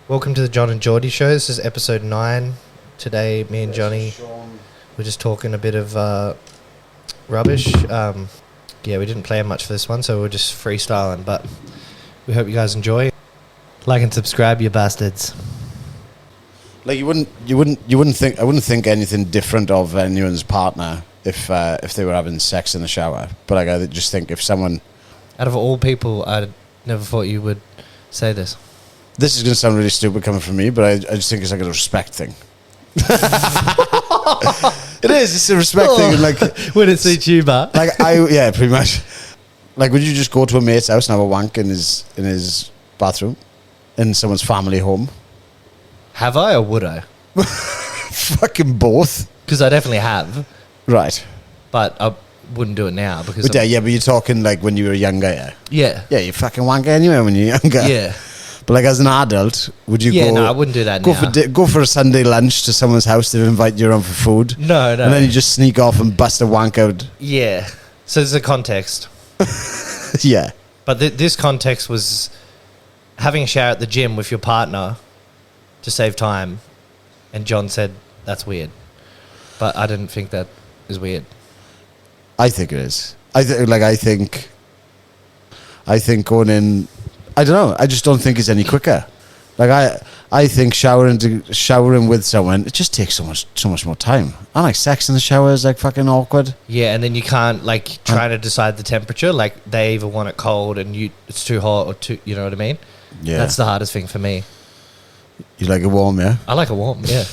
Welcome to the John and Jordy show. This is episode 9. Today, me and Johnny, we're just talking a bit of rubbish. Yeah, we didn't plan much for this one, so we're just freestyling. But we hope you guys enjoy. Like and subscribe, you bastards. Like you wouldn't think. I wouldn't think anything different of anyone's partner if they were having sex in the shower. But like, I just think if someone, Out of all people, I never thought you would say this. this is going to sound really stupid coming from me, but I just think it's like a respect thing. It is. It's a respect thing. Like when it suits you, but yeah, pretty much. Like, would you just go to a mate's house and have a wank in his bathroom in someone's family home? have I or would I? Fucking both. Because I definitely have, Right. but I wouldn't do it now because But yeah, but you're talking like when you were younger, yeah. yeah, Yeah, you fucking wank anyway when you're younger. yeah. But like as an adult, would you Yeah, go? no, I wouldn't do that Go now. go for a Sunday lunch to someone's house. They invite you around for food. No, And then you just sneak off and bust a wank out. Yeah. So there's a context. Yeah. But this context was having a shower at the gym with your partner to save time. And John said, that's weird. But I didn't think that is weird. I think it is. I think going in. I don't know. I just don't think it's any quicker. Like I think showering with someone, it just takes so much more time. I like sex in the shower is like fucking awkward. Yeah, and then you can't like try to decide the temperature. Like they either want it cold and it's too hot or too, you know what I mean? Yeah. That's the hardest thing for me. You like it warm, yeah? I like it warm, yeah.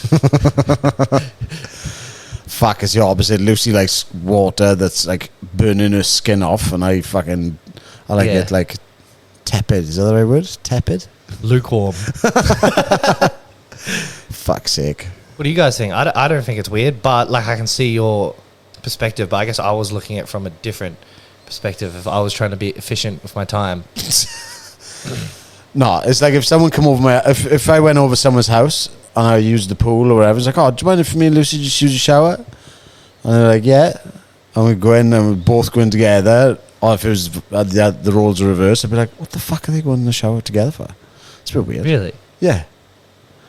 Fuck, it's the opposite. Lucy likes water that's like burning her skin off, and I like Yeah. it like tepid. Is that the right word? Tepid? Lukewarm. Fuck's sake. What do you guys think? I don't think it's weird, but like I can see your perspective, but I guess I was looking at it from a different perspective. If I was trying to be efficient with my time. No, it's like if someone come over if I went over someone's house and I used the pool or whatever, it's like, oh, do you mind if me and Lucy just use the shower? And they're like, yeah. And we go in and we both go in together. Or if it was the roles are reversed, I'd be like, what the fuck are they going in the shower together for? It's a bit weird. Really? Yeah.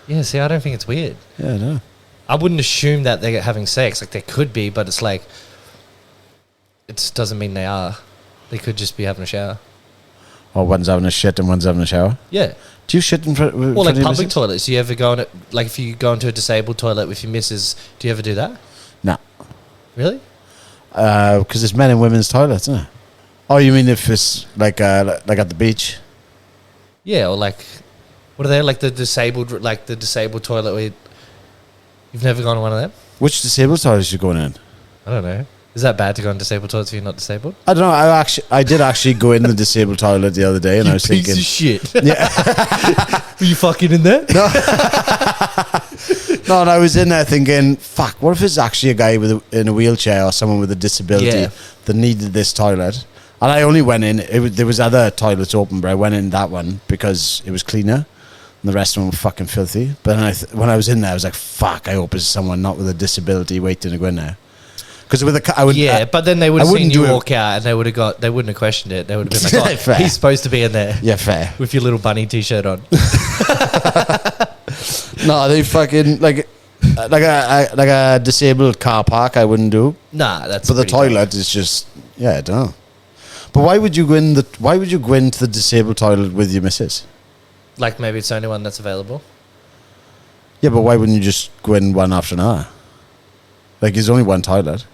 Yeah, see, I don't think it's weird. Yeah, I know. I wouldn't assume that they're having sex. Like, they could be, but it's like, it just doesn't mean they are. They could just be having a shower. Or one's having a shit and one's having a shower. Yeah. Do you shit in front Or like of your public missus? toilets. Do you ever go on it? Like, if you go into a disabled toilet with your missus, do you ever do that? Nah. Really? Because it's men and women's toilets, isn't it? Oh, you mean if it's like at the beach? Yeah, or like, what are they? Like the disabled toilet where you've never gone to one of them? Which disabled toilets you going in? I don't know. Is that bad to go in disabled toilets if you're not disabled? I don't know. I did actually go in the disabled toilet the other day, and I was thinking, Piece of shit. yeah, Were you fucking in there? no, and I was in there thinking, fuck, what if it's actually a guy in a wheelchair or someone with a disability Yeah. that needed this toilet? And I only went in. There was other toilets open, but I went in that one because it was cleaner. And the rest of them were fucking filthy. But then when I was in there, I was like, fuck, I hope it's someone not with a disability waiting to go in there. Because with But then they would have I seen wouldn't you do it. walk out and they wouldn't have questioned it. They would have been like, oh, Fair. he's supposed to be in there. Yeah, fair. With your little bunny t-shirt on. No, they fucking like a disabled car park. I wouldn't do. Nah, that's But the pretty dumb. toilet is just, yeah, I don't know. But why would you go into the disabled toilet with your missus? Like maybe it's the only one that's available. Yeah, but why wouldn't you just go in one after another? Like, there's only one toilet.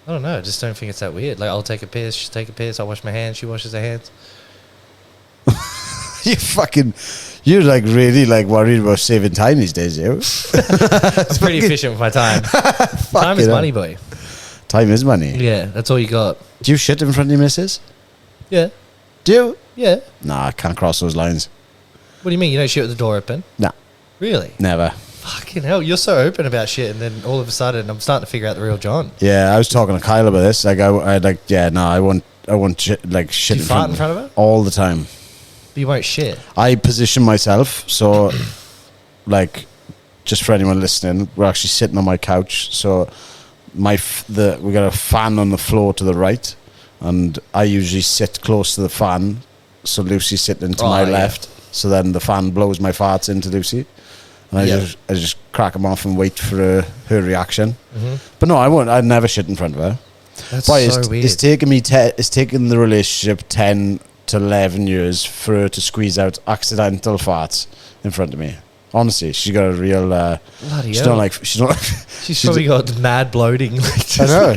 I don't know. I just don't think it's that weird. Like, I'll take a piss, she'll take a piss, I'll wash my hands, she washes her hands. You're like really like worried about saving time these days, you. I'm pretty efficient with my time. Time is money, boy. Time is money. Yeah, that's all you got. Do you shit in front of your missus? Yeah. Do you? Yeah. Nah, I can't cross those lines. What do you mean? You don't shit with the door open? Nah, Really? never. Fucking hell, you're so open about shit, and then all of a sudden I'm starting to figure out the real John. Yeah, I was talking to Kyle about this. Like, I want shit, like shit Do you fart in front of her? all the time. But you won't shit. I position myself so, like, just for anyone listening, we're actually sitting on my couch. So, we got a fan on the floor to the right, and I usually sit close to the fan. So Lucy's sitting to my left. So then the fan blows my farts into Lucy. And I just crack them off and wait for her reaction. But no, I won't. I'd never shit in front of her. That's so weird. It's taken the relationship 10 to 11 years for her to squeeze out accidental farts in front of me. Honestly, she got a real. Bloody she hell. don't like. She don't. She's probably got mad bloating. Like, I know.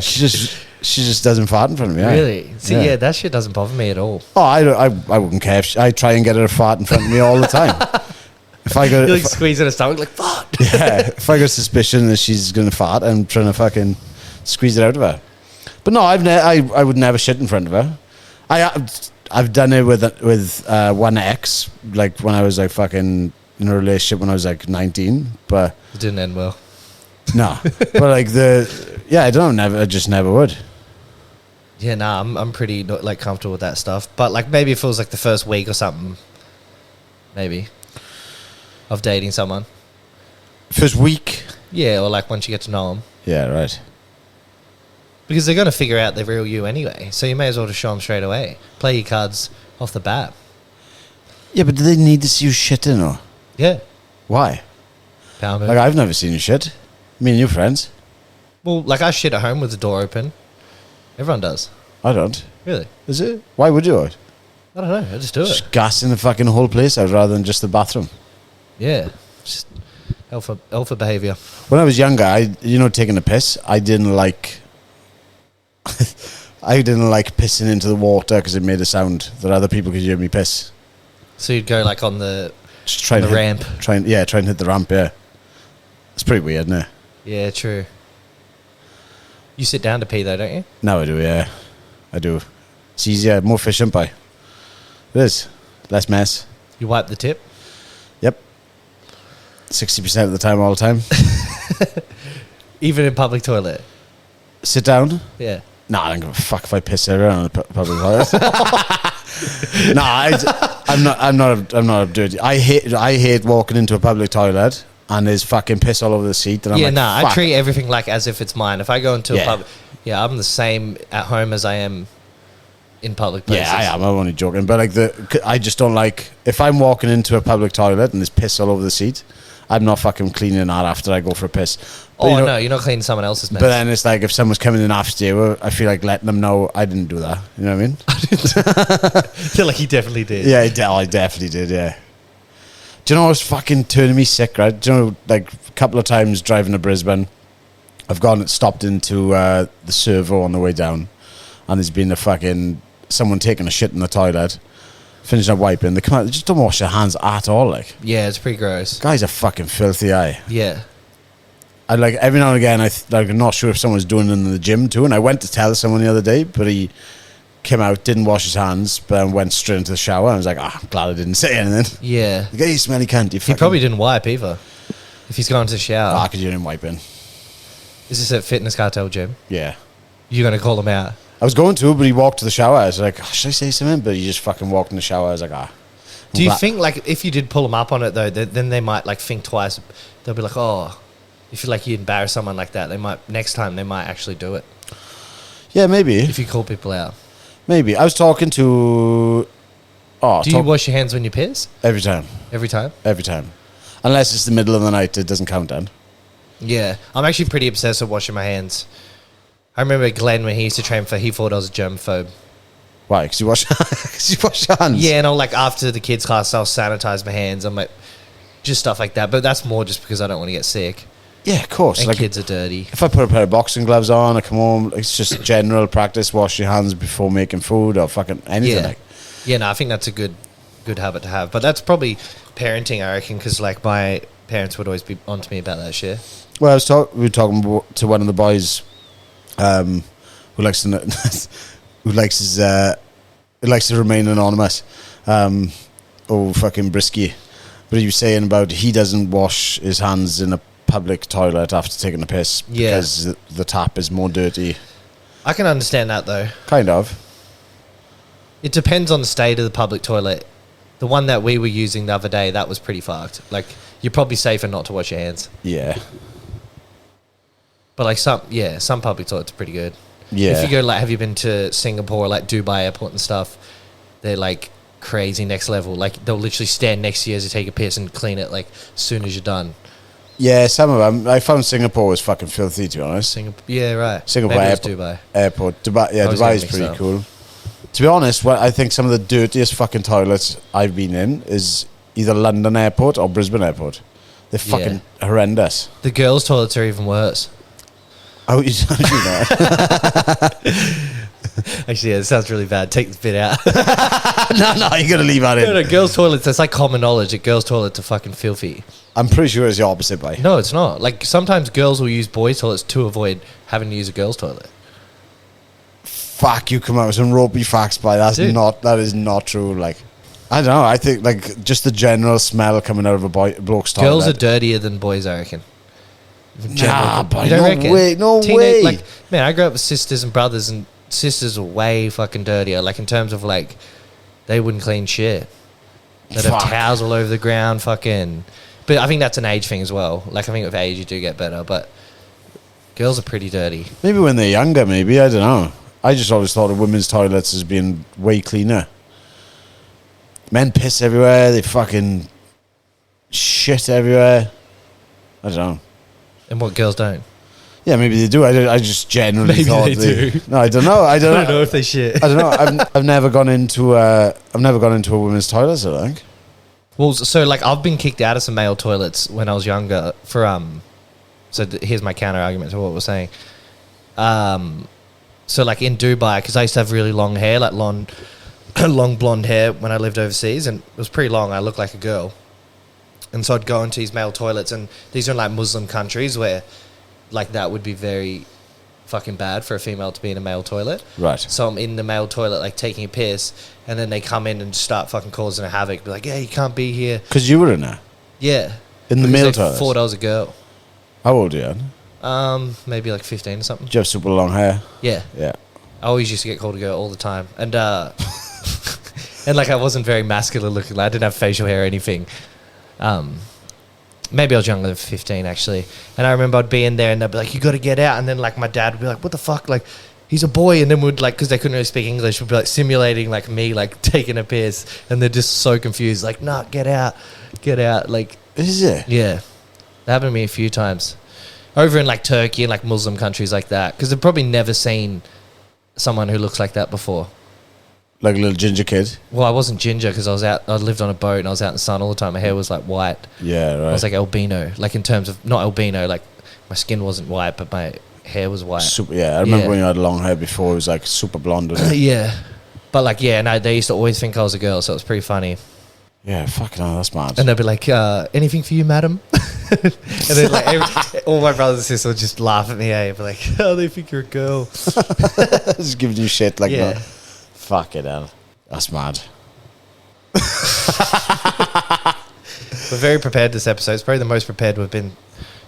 She just doesn't fart in front of me. Really? See, yeah, that shit doesn't bother me at all. Oh, I wouldn't care. I try and get her to fart in front of me all the time. If I go, you're like squeezing her stomach, like fuck. Yeah. If I got suspicion that she's gonna fart, I'm trying to fucking squeeze it out of her. But no, I would never shit in front of her. I've done it with one ex, like when I was like fucking in a relationship when I was like 19, but it didn't end well. No, but like I don't know, I just never would. Yeah, nah, I'm pretty like comfortable with that stuff. But like maybe if it was like the first week or something, maybe of dating someone. First week. Yeah, or like once you get to know them. Yeah, right. Because they're gonna figure out the real you anyway, so you may as well just show them straight away. Play your cards off the bat. Yeah, but do they need to see you shitting or? Yeah. Why? Power move. Like I've never seen you shit. Me and you friends. Well, like I shit at home with the door open. Everyone does. I don't. Really? Is it? Why would you? I don't know. I just do it. Just gassing the fucking whole place out rather than just the bathroom. Yeah. Just alpha behavior. When I was younger, taking a piss, I didn't like. I didn't like pissing into the water because it made a sound that other people could hear me piss. So you'd go like on the just try and ramp. Try and hit the ramp. Yeah, it's pretty weird, isn't it? Yeah, true. You sit down to pee though, don't you? No, I do. Yeah, I do. It's easier, more efficient, by. It is less mess. You wipe the tip. Yep. 60% of the time, all the time. Even in public toilet. Sit down. Yeah. Nah, I don't give a fuck if I piss everywhere on a public toilet. Nah, I'm not dirty. I hate walking into a public toilet and there's fucking piss all over the seat. And I'm like, I treat everything like as if it's mine. If I go into a pub, I'm the same at home as I am in public places. Yeah, I am. I'm only joking, but like I just don't like if I'm walking into a public toilet and there's piss all over the seat. I'm not fucking cleaning that after I go for a piss. But no, you're not cleaning someone else's mess. But then it's like if someone's coming in after you, I feel like letting them know I didn't do that. You know what I mean? I feel like he definitely did. Yeah, I definitely did, yeah. Do you know what's fucking turning me sick, right? Do you know, like, a couple of times driving to Brisbane, I've stopped into the servo on the way down, and there's been someone taking a shit in the toilet, finishing up wiping, they come out, they just don't wash their hands at all, like. Yeah, it's pretty gross. Guys are fucking filthy, aye. Yeah. I like, every now and again, I'm not sure if someone's doing it in the gym too, and I went to tell someone the other day, but he came out, didn't wash his hands, but then went straight into the shower. I was like, I'm glad I didn't say anything. Yeah. Like, hey, you smelly cunt. He probably didn't wipe either. If he's gone to the shower. Because you didn't wipe in. Is this at Fitness Cartel Gym? Yeah. You're going to call him out? I was going to, but he walked to the shower. I was like, should I say something? But he just fucking walked in the shower. I was like, Do you think, like, if you did pull him up on it, though, then they might, like, think twice. They'll be like, oh, if you, like, you embarrass someone like that, next time they might actually do it. Yeah, maybe. If you call people out. Maybe. I was talking to... Do you wash your hands when you piss? Every time. Every time? Every time. Unless it's the middle of the night, it doesn't count then. Yeah. I'm actually pretty obsessed with washing my hands. I remember Glenn, when he used to train he thought I was a germaphobe. Why? Because you wash your hands? Yeah, and I'll, like, after the kids' class, I'll sanitize my hands. I'm like, just stuff like that. But that's more just because I don't want to get sick. Yeah, of course. And like, kids are dirty. If I put a pair of boxing gloves on, I come home, it's just general practice, wash your hands before making food or fucking anything. Yeah. Like. Yeah, no, I think that's a good habit to have. But that's probably parenting, I reckon, because, like, my parents would always be onto me about that shit. Well, we were talking to one of the boys who likes to remain anonymous. Fucking Brisky. But he was saying about he doesn't wash his hands in a public toilet after taking a piss because the tap is more dirty. I can understand that, though. Kind of. It depends on the state of the public toilet. The one that we were using the other day, that was pretty fucked. Like, you're probably safer not to wash your hands. Yeah. But, like, some public toilets are pretty good. Yeah. If you go, like, have you been to Singapore, like Dubai airport and stuff? They're, like, crazy next level. Like they'll literally stand next to you as you take a piss and clean it like as soon as you're done. Yeah, some of them. I found Singapore was fucking filthy, to be honest. Yeah, right. Singapore Maybe it was Dubai. Airport. Dubai is pretty cool. To be honest, I think some of the dirtiest fucking toilets I've been in is either London Airport or Brisbane Airport. They're fucking horrendous. The girls' toilets are even worse. Oh, you know. Actually, yeah, it sounds really bad. Take this bit out. No, you gotta leave that in. No, girls' toilets, that's like common knowledge that girls' toilets are fucking filthy. I'm pretty sure it's the opposite, by. No, it's not. Like, sometimes girls will use boys' toilets to avoid having to use a girl's toilet. Fuck, you come out with some ropey facts, by. That is not true. Like, I don't know. I think, like, just the general smell coming out of a bloke's toilet. Girls are dirtier than boys, I reckon. Nah, boy, no way. Like, man, I grew up with sisters and brothers, and sisters are way fucking dirtier. Like, in terms of, like, they wouldn't clean shit. They'd have towels all over the ground, fucking. But I think that's an age thing as well. Like, I think with age you do get better, but girls are pretty dirty. Maybe when they're younger, maybe. I don't know. I just always thought of women's toilets as being way cleaner. Men piss everywhere. They fucking shit everywhere. I don't know. And what girls don't? Yeah, maybe they do. I just generally maybe thought they do. No, I don't know. I don't know if they shit. I don't know. I've never gone into a women's toilet, I think. Well, so like I've been kicked out of some male toilets when I was younger for So here's my counter argument to what we're saying. So like in Dubai, because I used to have really long hair, like long blonde hair when I lived overseas, and it was pretty long. I looked like a girl, and so I'd go into these male toilets, and these are like Muslim countries where like that would be very fucking bad for a female to be in a male toilet. Right. So I'm in the male toilet like taking a piss, and then they come in and start fucking causing a havoc. Be like, yeah, you can't be here. Because you were in there? Yeah. In the male toilet? Thought I was a girl. How old are you? Maybe like 15 or something. Do you have super long hair? Yeah. Yeah. I always used to get called a girl all the time. And and like I wasn't very masculine looking. Like, I didn't have facial hair or anything. Maybe I was younger than 15 actually. And I remember I'd be in there and they'd be like, you got to get out. And then like my dad would be like, what the fuck? Like, he's a boy. And then we'd like, because they couldn't really speak English, would be like simulating like me like taking a piss. And they're just so confused. Like, nah, get out. Like, is it? Yeah. That happened to me a few times. Over in like Turkey and like Muslim countries like that. Because they've probably never seen someone who looks like that before. Like a little ginger kid? Well, I wasn't ginger because I lived on a boat and I was out in the sun all the time. My hair was like white. Yeah, right. I was like albino. Like in terms of, not albino, like my skin wasn't white, but my hair was white. Super, yeah, I remember when you had long hair before, it was like super blonde. Yeah. But like, yeah, no, they used to always think I was a girl, so it was pretty funny. Yeah, fucking hell, that's mad. And they'd be like, anything for you, madam? And then like all my brothers and sisters would just laugh at me, Be like, oh, they think you're a girl. Just giving you shit like that. Fucking hell. That's mad. We're very prepared this episode. It's probably the most prepared we've been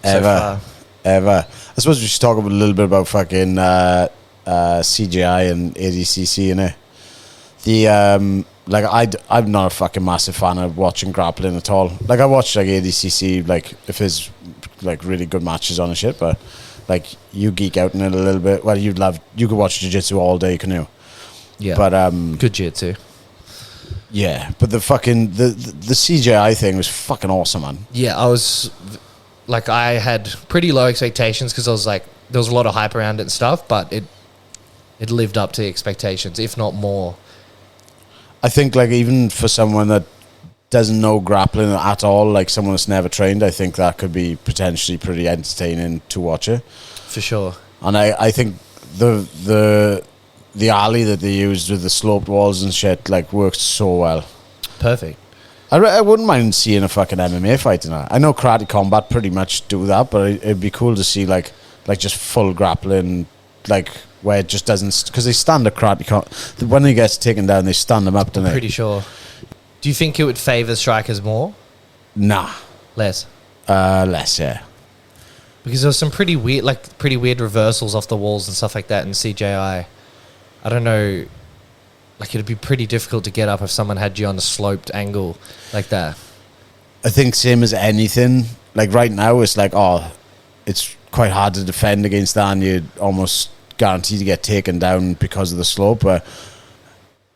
so far. Ever. I suppose we should talk a little bit about fucking CGI and ADCC, innit? I'm not a fucking massive fan of watching grappling at all. Like, I watch like ADCC, like if there's like really good matches on and shit, but like you geek out in it a little bit. Well, you could watch jiu-jitsu all day, can you? Yeah. But good jiu-jitsu. Yeah, but the fucking the CGI thing was fucking awesome, man. Yeah, I had pretty low expectations because I was like, there was a lot of hype around it and stuff, but it lived up to the expectations, if not more. I think like even for someone that doesn't know grappling at all, like someone that's never trained, I think that could be potentially pretty entertaining to watch it. For sure. And I think the alley that they used with the sloped walls and shit like worked so well. Perfect. I wouldn't mind seeing a fucking MMA fight in that. I know Karate Combat pretty much do that, but it'd be cool to see like just full grappling, like where it just doesn't, because they stand up Karate when he gets taken down, they stand him up, don't they? Pretty sure. Do you think it would favour strikers more? Nah. Less? Less, yeah. Because there was some pretty weird reversals off the walls and stuff like that in CJI. I don't know. Like, it'd be pretty difficult to get up if someone had you on a sloped angle like that. I think same as anything. Like, right now, it's like, it's quite hard to defend against that, and you're almost guaranteed to get taken down because of the slope. But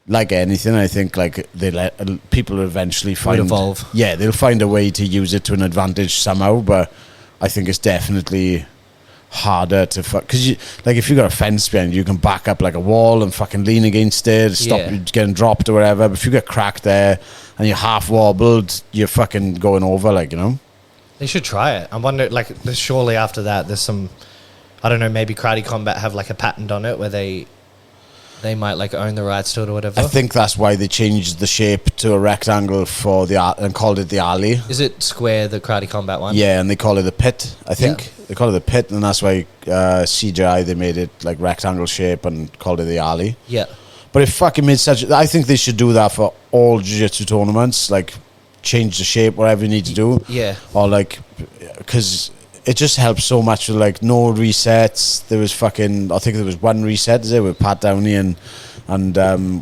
like anything, I think like they let people eventually find evolve. Yeah, they'll find a way to use it to an advantage somehow. But I think it's definitely harder to because if you got a fence behind you can back up like a wall and fucking lean against it, stop you getting dropped or whatever. But if you get cracked there and you're half wobbled, you're fucking going over, like, you know. They should try it. I wonder, like, surely after that there's some, I don't know, maybe Karate Combat have like a patent on it where they might like own the rights to it or whatever. I think that's why they changed the shape to a rectangle for and called it the alley. Is it square, the Karate Combat one? Yeah, and they call it the pit, I think. Yeah. They call it the pit, and that's why CGI, they made it like rectangle shape and called it the alley. Yeah. But it fucking made I think they should do that for all jiu-jitsu tournaments, like change the shape, whatever you need to do. Yeah. Or like, because it just helps so much with like no resets. There was fucking, I think there was one reset, is it, with Pat Downey and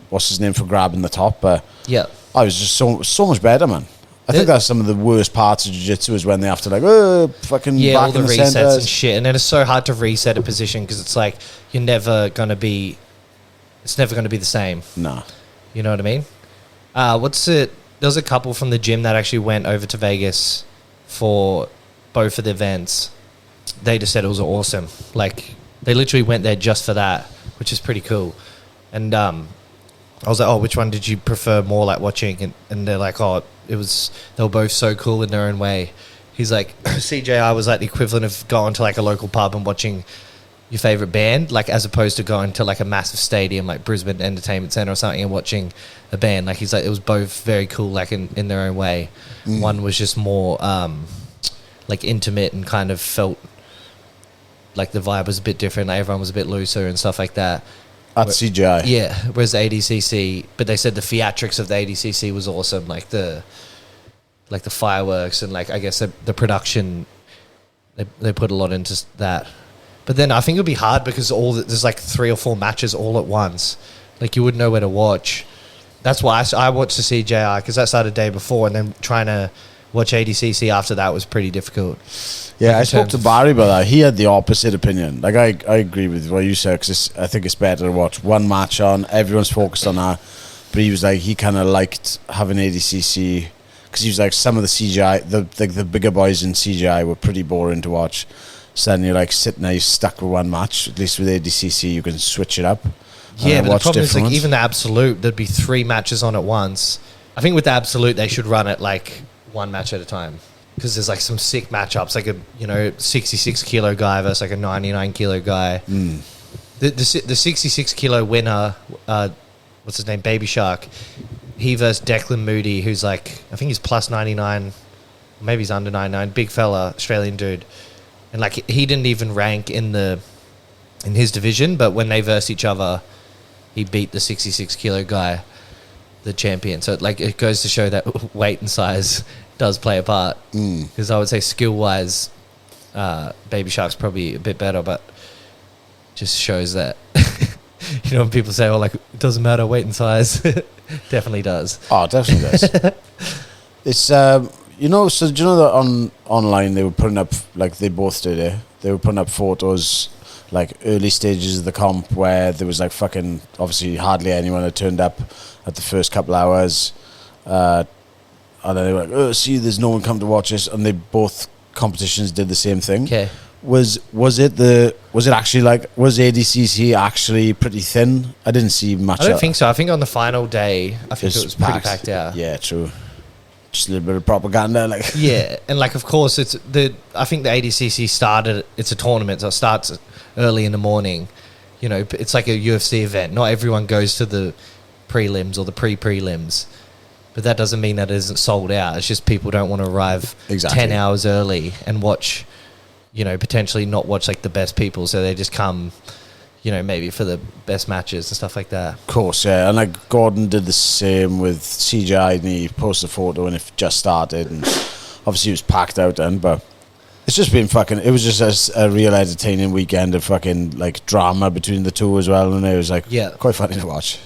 what's his name for grabbing the top. But yeah, I was just so much better, man. I think that's some of the worst parts of jiu-jitsu is when they have to like fucking back all the in the resets centers and shit, and then it's so hard to reset a position because it's like it's never gonna be the same. Nah, you know what I mean? There was a couple from the gym that actually went over to Vegas for both of the events. They just said it was awesome. Like, they literally went there just for that, which is pretty cool. And I was like, oh, which one did you prefer more, like, watching? And they're like, oh, they were both so cool in their own way. He's like, CJI was like the equivalent of going to like a local pub and watching your favorite band, like, as opposed to going to like a massive stadium like Brisbane Entertainment Centre or something and watching a band. Like, he's like, it was both very cool, like, in their own way. One was just more like intimate and kind of felt like the vibe was a bit different, like everyone was a bit looser and stuff like that. At CGI. Yeah, whereas the ADCC, but they said the theatrics of the ADCC was awesome, like the fireworks and like, I guess the production, they put a lot into that. But then I think it would be hard because there's like 3 or 4 matches all at once. Like, you wouldn't know where to watch. That's why I watched the CJI, because that started the day before, and then trying to watch ADCC after that was pretty difficult. Yeah, like, I spoke to Barry about that. He had the opposite opinion. Like, I agree with what you said, because I think it's better to watch one match on. Everyone's focused on that. But he was like, he kind of liked having ADCC, because he was like, some of the CGI, the bigger boys in CGI were pretty boring to watch. So then you're like sitting there, you're stuck with one match. At least with ADCC, you can switch it up. Yeah, but the problem is, like, even the Absolute, there'd be 3 matches on at once. I think with the Absolute, they should run it like one match at a time, because there's like some sick matchups, like a 66 kilo guy versus like a 99 kilo guy. The 66 kilo winner, what's his name, Baby Shark, he versus Declan Moody, who's like, I think he's plus 99, maybe he's under 99, big fella, Australian dude, and like, he didn't even rank in his division, but when they versed each other, he beat the 66 kilo guy, the champion. So like, it goes to show that weight and size does play a part, because I would say skill-wise, Baby Shark's probably a bit better, but just shows that when people say, oh, like, it doesn't matter weight and size, definitely does. Oh, definitely does. It's so do you know that online they were putting up, like they both did it, they were putting up photos like early stages of the comp where there was like fucking obviously hardly anyone had turned up at the first couple hours, and then they were like, oh, see, there's no one come to watch us, and they both competitions did the same thing. Okay. Was ADCC actually pretty thin? I didn't see much. I don't think so. I think on the final day, I think it was pretty packed out. Yeah, true. Just a little bit of propaganda, like. Yeah, and like, of course, I think the ADCC started. It's a tournament, so it starts early in the morning. It's like a UFC event. Not everyone goes to the prelims or the pre-prelims. But that doesn't mean that it isn't sold out. It's just people don't want to arrive 10 hours early and watch, potentially not watch like the best people. So they just come, maybe for the best matches and stuff like that. Of course, yeah. And like Gordon did the same with CGI, and he posted a photo and it just started. And obviously it was packed out then, but it's just been it was just a real entertaining weekend of fucking like drama between the two as well. And it was like quite funny to watch.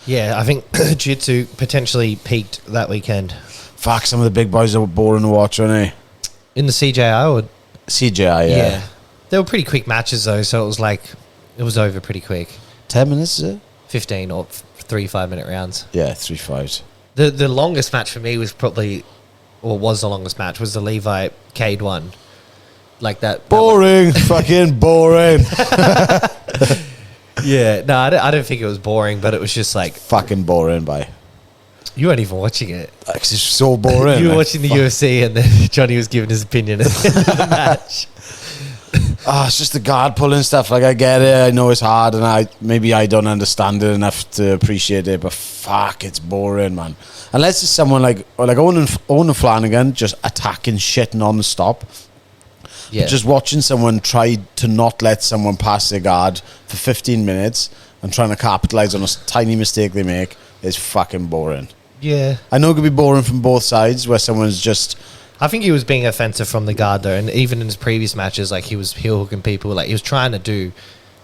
Yeah, I think Jiu-Jitsu potentially peaked that weekend. Fuck, some of the big boys are boring to watch, aren't they? In the CJI or? CJI, yeah. They were pretty quick matches though, so it was over pretty quick. 10 minutes, is it? 15 or 3 5-minute rounds. Yeah, 3-5s. The longest match for me was probably, or was the longest match, was the Levi Cade one. Like that. Boring. Fucking boring. Yeah. No, I don't think it was boring, but it was just like... Fucking boring, bye. You weren't even watching it. It's just so boring. You were watching the UFC and then Johnny was giving his opinion at the end of the match. It's just the guard pulling stuff. Like, I get it. I know it's hard, and I don't understand it enough to appreciate it. But fuck, it's boring, man. Unless it's someone like Owen Flanagan just attacking shit non-stop. Yeah. Just watching someone try to not let someone pass their guard for 15 minutes and trying to capitalize on a tiny mistake they make is fucking boring. Yeah. I know it could be boring from both sides, where someone's just... I think he was being offensive from the guard though, and even in his previous matches, like he was heel hooking people, like he was trying to do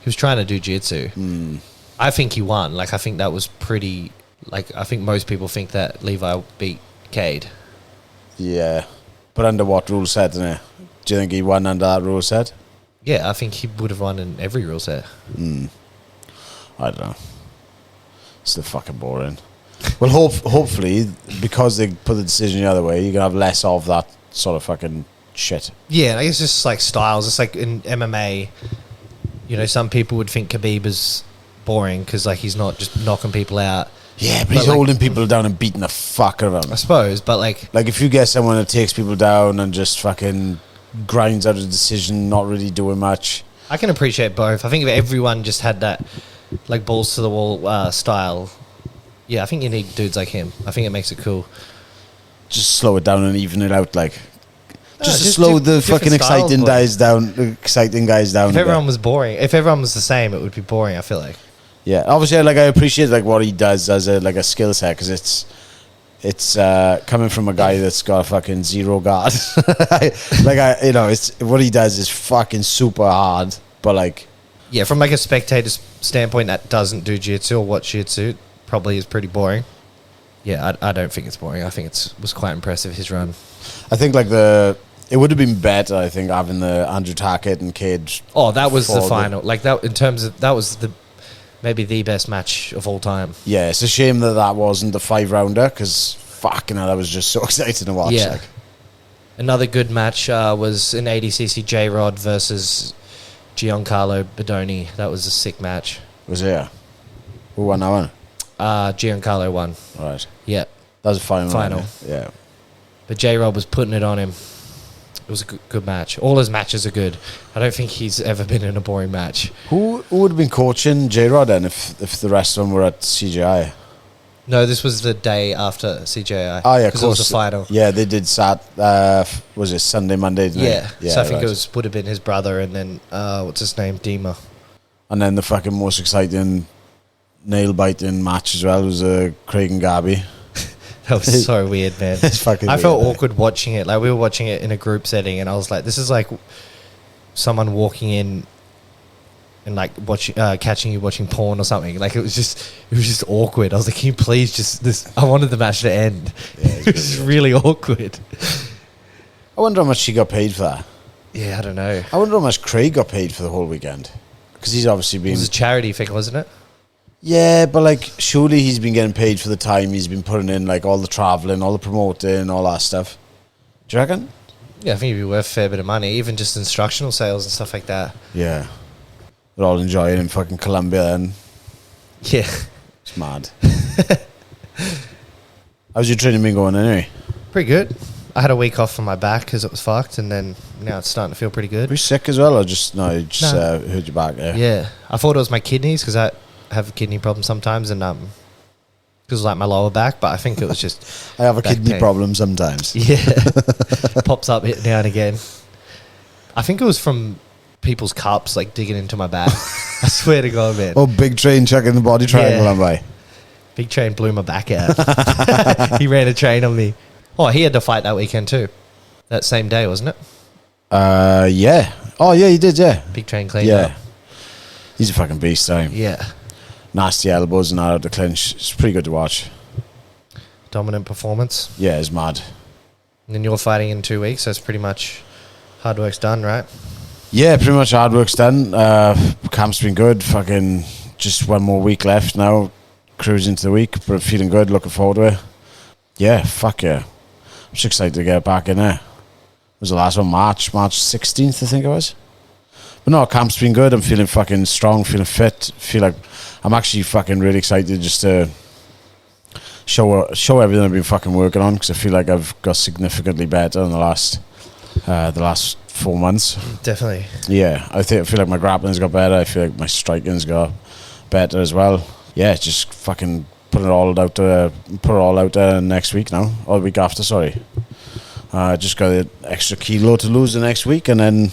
jiu-jitsu. I think he won. Like I think that was pretty. Like I think most people think that Levi beat Cade. Yeah, but under what rule set? Innit? Do you think he won under that rule set? Yeah, I think he would have won in every rule set. I don't know. It's still fucking boring. Well, hopefully, because they put the decision the other way, you're going to have less of that sort of fucking shit. Yeah, I guess it's just like styles. It's like in MMA, you know, some people would think Khabib is boring because like he's not just knocking people out. Yeah, but he's like, holding people down and beating the fuck out of them. I suppose, but like if you get someone that takes people down and just fucking grinds out a decision, not really doing much. I can appreciate both. I think if everyone just had that like balls to the wall style. Yeah, I think you need dudes like him. I think it makes it cool. Just slow it down and even it out, like. Just to just slow the fucking styles, exciting guys down. If everyone was boring, if everyone was the same, it would be boring, I feel like. Yeah, obviously, like I appreciate like what he does as a skill set, because it's coming from a guy that's got a fucking zero guard. It's what he does is fucking super hard, but like. Yeah, from like a spectator's standpoint that doesn't do jiu-jitsu or watch jiu-jitsu, probably is pretty boring. Yeah, I don't think it's boring. I think it was quite impressive, his run. I think like it would have been better, I think, having the Andrew Tackett and Cage. Oh, that was the final. Like that in terms of that was maybe the best match of all time. Yeah, it's a shame that wasn't the 5-rounder, because fucking hell, that was just so exciting to watch. Yeah. Like. Another good match was in ADCC J-Rod versus Giancarlo Bodoni. That was a sick match. Was it? Yeah. Who won that one? Giancarlo won. Right. Yeah. That was a final. Final. Yeah. But J-Rod was putting it on him. It was a good match. All his matches are good. I don't think he's ever been in a boring match. Who would have been coaching J-Rod then if the rest of them were at CGI? No, this was the day after CJI. Oh, yeah, of because course. it was the final. Yeah, they did was it Sunday, Monday? Didn't Yeah. they? So I think right. it would have been his brother and then, what's his name? Dima. And then the fucking most exciting nail-biting match as well was Craig and Gabby. That was so weird, man. It's fucking I felt weird, awkward watching it. Like we were watching it in a group setting, and I was like, "This is like someone walking in and like catching you watching porn or something." Like it was just awkward. I was like, "Can you please just this?" I wanted the match to end. Yeah, It was really awkward. I wonder how much she got paid for that. Yeah, I don't know. I wonder how much Craig got paid for the whole weekend, because he's obviously It been. was a charity thing, wasn't it? Yeah, but like surely he's been getting paid for the time he's been putting in, like all the traveling, all the promoting, all that stuff. Do you reckon? Yeah, I think it'd be worth a fair bit of money, even just instructional sales and stuff like that. Yeah, they're all enjoying in fucking Colombia, and Yeah. it's mad. How's your training been going anyway? Pretty good. I had a week off from my back because it was fucked, and then now it's starting to feel pretty good. Were you sick as well, or just no? You just No. hurt your back there. Yeah, I thought it was my kidneys because I have a kidney problem sometimes, and because like my lower back, but I think it was just I have a back kidney pain. problem sometimes. Yeah, pops up now and again. I think it was from people's cups like digging into my back. I swear to God, man. Oh, big train chucking the body triangle Yeah. on by. Big Train blew my back out. He ran a train on me. Oh, he had to fight that weekend too. That same day, wasn't it? Yeah. Oh, yeah, he did, yeah. Big Train cleaned Yeah. up. He's a fucking beast, time. Yeah. Nasty elbows and out of the clinch. It's pretty good to watch. Dominant performance. Yeah, it's mad. And then you're fighting in 2 weeks, so it's pretty much hard work's done, right? Yeah, pretty much hard work's done. Camp's been good. Fucking just one more week left now. cruising to the week, but feeling good, looking forward to it. Yeah, fuck yeah. I'm just excited to get back in there. It was the last one, March 16th, I think it was. But no, camp's been good. I'm feeling fucking strong, feeling fit. Feel like I'm actually fucking really excited just to show everything I've been fucking working on, because I feel like I've got significantly better in the last 4 months. Definitely. Yeah, I feel like my grappling's got better. I feel like my striking's got better as well. Yeah, just fucking put it all out there next week now, or the week after. Sorry. Just got an extra kilo to lose the next week, and then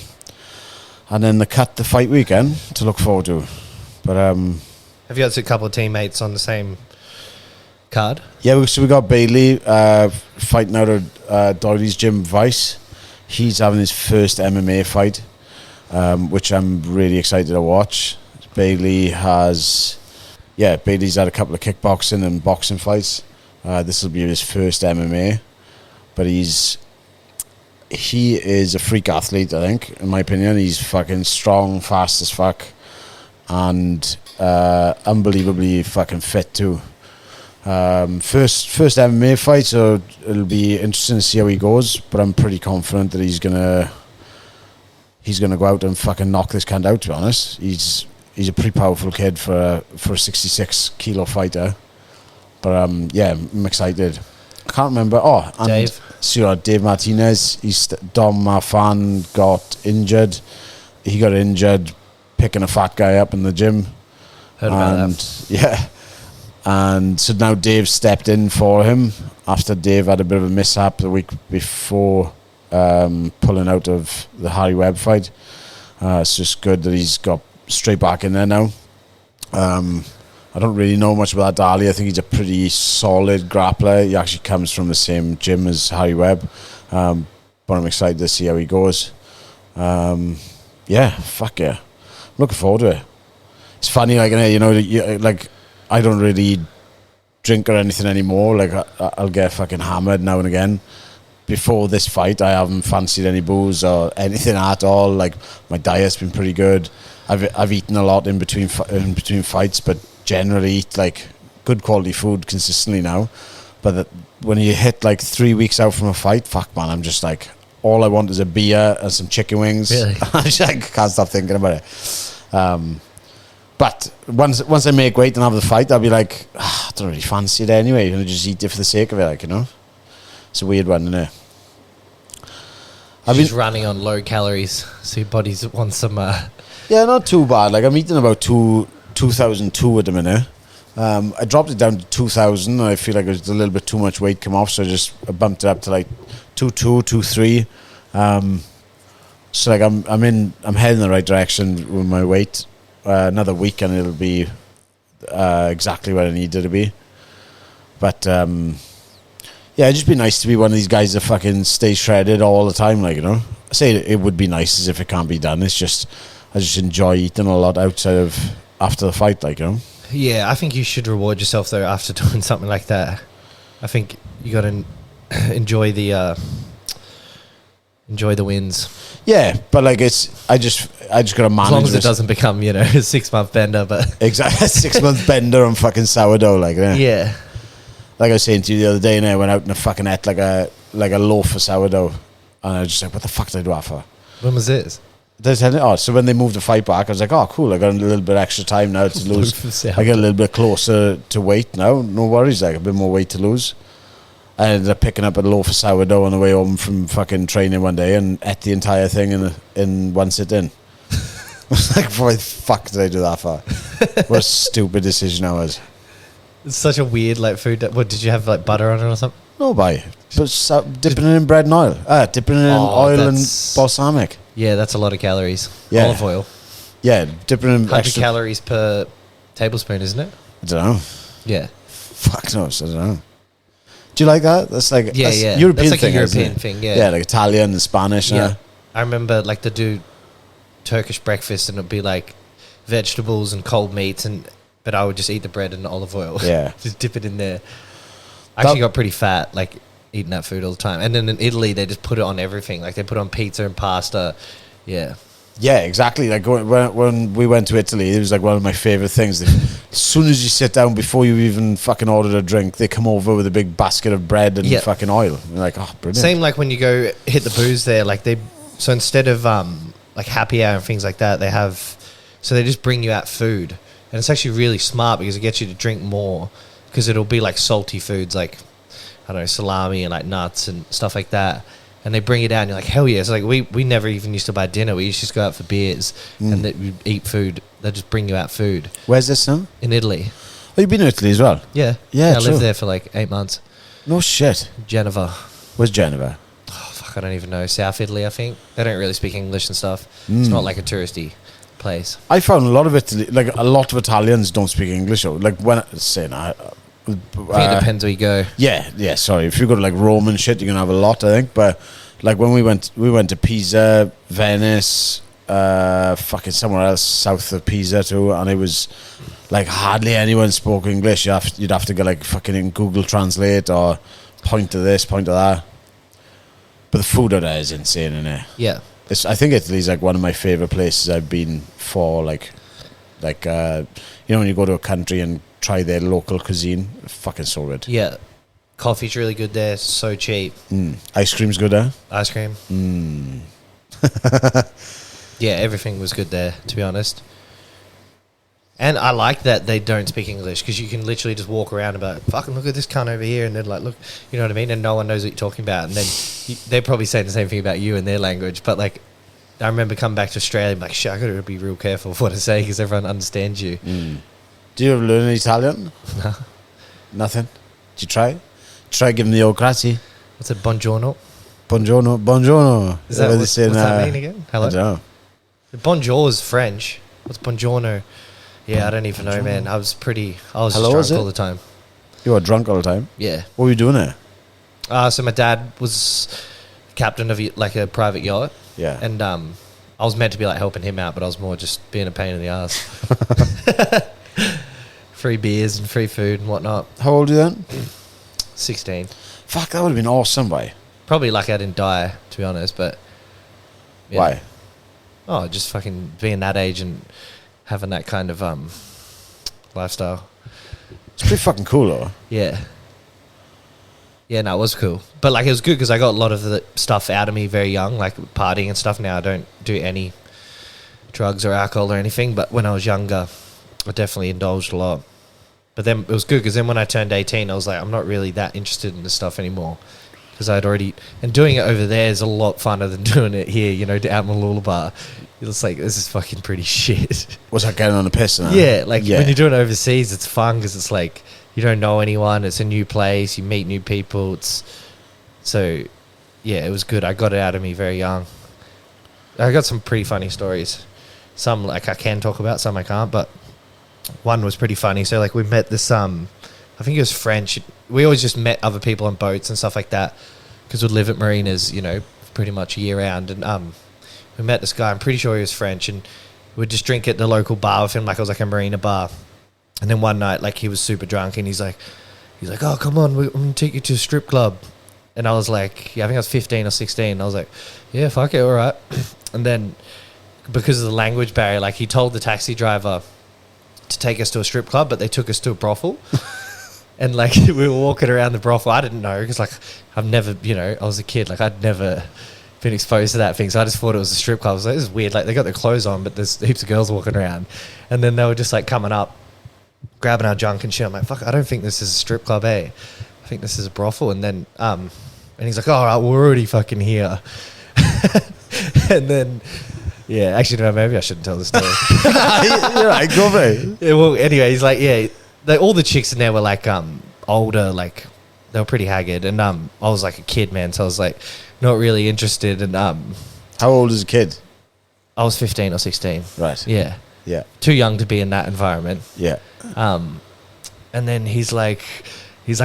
the fight weekend to look forward to. But have you got a couple of teammates on the same card? Yeah, so we got Bailey fighting out of Doherty's gym, Vice. He's having his first MMA fight, which I'm really excited to watch. Bailey's had a couple of kickboxing and boxing fights. This will be his first MMA, but he is a freak athlete, I think, in my opinion. He's fucking strong, fast as fuck, and unbelievably fucking fit too. First MMA fight, so it'll be interesting to see how he goes, but I'm pretty confident that he's gonna go out and fucking knock this cunt out, to be honest. He's a pretty powerful kid for a 66 kilo fighter. But yeah, I'm excited. I can't remember. Oh, and Dave. So Dave Martinez, Dom Marfan got injured. He got injured picking a fat guy up in the gym. Heard about that. Yeah. And so now Dave stepped in for him after Dave had a bit of a mishap the week before, pulling out of the Harry Webb fight. It's just good that he's got straight back in there now. I don't really know much about Dali. I think he's a pretty solid grappler. He actually comes from the same gym as Harry Webb, but I'm excited to see how he goes. Yeah, fuck yeah, I'm looking forward to it. It's funny, like, you know, like, I don't really drink or anything anymore. Like, I'll get fucking hammered now and again. Before this fight, I haven't fancied any booze or anything at all. Like, my diet's been pretty good. I've eaten a lot in between fights, but generally eat like good quality food consistently now. But when you hit like 3 weeks out from a fight, fuck man, I'm just like, all I want is a beer and some chicken wings. Really? I can't stop thinking about it. But once I make weight and have the fight, I'll be like, I don't really fancy it anyway. You're gonna just eat it for the sake of it, like, you know. It's a weird one, isn't it? I've been running on low calories, so your body wants some. Yeah, not too bad. Like, I'm eating about 2002 at the minute. I dropped it down to 2000. I feel like it was a little bit too much weight come off, so I just bumped it up to like 22, 23. So like I'm heading in the right direction with my weight. Another week and it'll be exactly where I need it to be. But yeah, it'd just be nice to be one of these guys that fucking stay shredded all the time, like, you know. I say it would be nice as if it can't be done. It's just I just enjoy eating a lot outside of after the fight, like, you know. Yeah, I think you should reward yourself though after doing something like that. I think you got to enjoy the wins. Yeah, but like I just gotta manage. As long as it doesn't become, you know, a 6 month bender, but exactly 6 month bender on fucking sourdough, like, yeah. Like I was saying to you the other day, and I went out and I fucking ate like a loaf of sourdough, and I was just like, what the fuck did I do that for? When was this? So when they moved the fight back, I was like, oh cool, I got a little bit extra time now to lose. I get a little bit closer to weight now. No worries, like a bit more weight to lose. I ended up picking up a loaf of sourdough on the way home from fucking training one day and ate the entire thing in one sit-in. I was like, why the fuck did I do that for? What a stupid decision I was. It's such a weird like food. What did you have, like butter on it or something? No, but dipping it in bread and oil. Dipping it in oil and balsamic. Yeah, that's a lot of calories. Yeah. Olive oil. Yeah, dipping in 100 extra calories per tablespoon, isn't it? I don't know. Yeah. Fuck knows. I don't know. Do you like that? That's like yeah. European that's like thing, a European thing. Yeah. Yeah, like Italian and Spanish. Yeah. I remember like they do Turkish breakfast and it'd be like vegetables and cold meats but I would just eat the bread and olive oil. Yeah. Just dip it in there. I actually got pretty fat, like eating that food all the time. And then in Italy, they just put it on everything. Like they put it on pizza and pasta. Yeah. Yeah, exactly. Like when we went to Italy, it was like one of my favorite things. as soon as you sit down, before you even fucking ordered a drink, they come over with a big basket of bread and fucking oil. You're like, oh, brilliant. Same like when you go hit the booze there, like so instead of like happy hour and things like that, they just bring you out food. And it's actually really smart because it gets you to drink more, because it'll be like salty foods like, I don't know, salami and like nuts and stuff like that. And they bring it out and you're like, hell yeah. It's like we never even used to buy dinner. We used to just go out for beers and we eat food. They just bring you out food. Where's this now? In Italy. Oh, you've been to Italy as well? Yeah. Yeah, I lived there for like 8 months. No shit. Geneva. Where's Geneva? Oh, fuck, I don't even know. South Italy, I think. They don't really speak English and stuff. It's not like a touristy place. I found a lot of Italy, like a lot of Italians don't speak English. Like when I say, I think it depends where you go. Yeah. Sorry, if you go to like Rome and shit, you're gonna have a lot, I think. But like when we went to Pisa, Venice, fucking somewhere else south of Pisa too, and it was like hardly anyone spoke English. You'd have to go like fucking in Google Translate or point to this, point to that. But the food out there is insane, isn't it? Yeah. I think Italy's like one of my favourite places I've been for. Like you know, when you go to a country and try their local cuisine, fucking so good. Yeah. Coffee's really good there. So cheap. Ice cream's good there. Ice cream. Yeah, everything was good there, to be honest. And I like that they don't speak English, because you can literally just walk around and be like, fucking look at this cunt over here, and then like, look, you know what I mean? And no one knows what you're talking about. And then they're probably saying the same thing about you in their language. But like, I remember coming back to Australia and be like, shit, I gotta be real careful with what I say, because everyone understands you. Do you ever learn Italian? No. Nothing? Did you try? Try giving the old grazie. What's it? Buongiorno? Buongiorno. Is that what's that mean again? Hello? I don't know. Bonjour is French. What's buongiorno? Yeah, I don't even know, man. I was just Hello, drunk all the time. You were drunk all the time? Yeah. What were you doing there? So my dad was captain of like a private yacht. Yeah. And I was meant to be like helping him out, but I was more just being a pain in the ass. Free beers and free food and whatnot. How old are you then? 16. Fuck, that would have been awesome, boy. Probably lucky I didn't die, to be honest, but... Yeah. Why? Oh, just fucking being that age and having that kind of lifestyle. It's pretty fucking cool, though. Yeah. Yeah, no, it was cool. But, like, it was good because I got a lot of the stuff out of me very young, like partying and stuff. Now I don't do any drugs or alcohol or anything, but when I was younger, I definitely indulged a lot. But then it was good because then when I turned 18, I was like, I'm not really that interested in this stuff anymore. Because I'd already... And doing it over there is a lot funner than doing it here, you know, out in Mooloolaba. It's like, this is fucking pretty shit. Was that getting on the piss now? Yeah, like when you're doing it overseas, it's fun because it's like, you don't know anyone, it's a new place, you meet new people. So, yeah, it was good. I got it out of me very young. I got some pretty funny stories. Some, like, I can talk about, some I can't, but one was pretty funny. So, like, we met this... I think it was French. We always just met other people on boats and stuff like that because we'd live at marinas, you know, pretty much year round. And we met this guy. I'm pretty sure he was French, and we'd just drink at the local bar with him, like it was like a marina bar. And then one night, like, he was super drunk, and he's like, oh, come on, I'm gonna take you to a strip club. And I was like, yeah, I think I was 15 or 16. I was like, yeah, fuck it, all right. And then because of the language barrier, like, he told the taxi driver to take us to a strip club, but they took us to a brothel. And, like, we were walking around the brothel. I didn't know because, like, I've never, you know, I was a kid. Like, I'd never been exposed to that thing. So I just thought it was a strip club. I was like, this is weird. Like, they got their clothes on, but there's heaps of girls walking around. And then they were just, like, coming up, grabbing our junk and shit. I'm like, fuck, I don't think this is a strip club, I think this is a brothel. And then, and he's like, all right, we're already fucking here. And then... Yeah, actually, no, maybe I shouldn't tell the story. You're right, go mate. Yeah, well, anyway, he's like, yeah, all the chicks in there were like older, like they were pretty haggard, and I was like a kid, man, so I was like not really interested. And how old is a kid? I was 15 or 16. Right. Yeah. Too young to be in that environment. Yeah. And then he's like,